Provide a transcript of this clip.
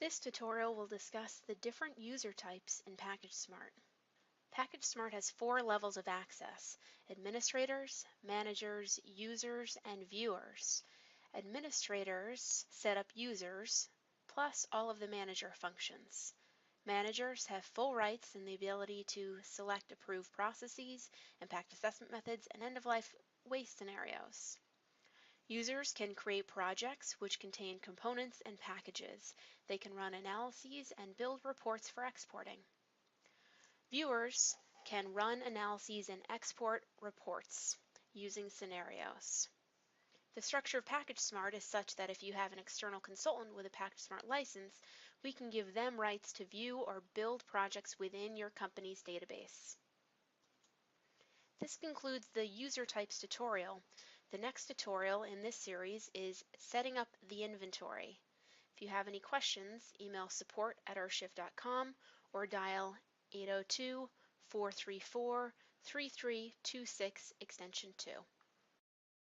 This tutorial will discuss the different user types in PackageSmart. PackageSmart has 4 levels of access: administrators, managers, users, and viewers. Administrators set up users, plus all of the manager functions. Managers have full rights and the ability to select approved processes, impact assessment methods, and end-of-life waste scenarios. Users can create projects which contain components and packages. They can run analyses and build reports for exporting. Viewers can run analyses and export reports using scenarios. The structure of PackageSmart is such that if you have an external consultant with a PackageSmart license, we can give them rights to view or build projects within your company's database. This concludes the user types tutorial. The next tutorial in this series is setting up the inventory. If you have any questions, email support@earthshift.com or dial 802-434-3326 extension 2.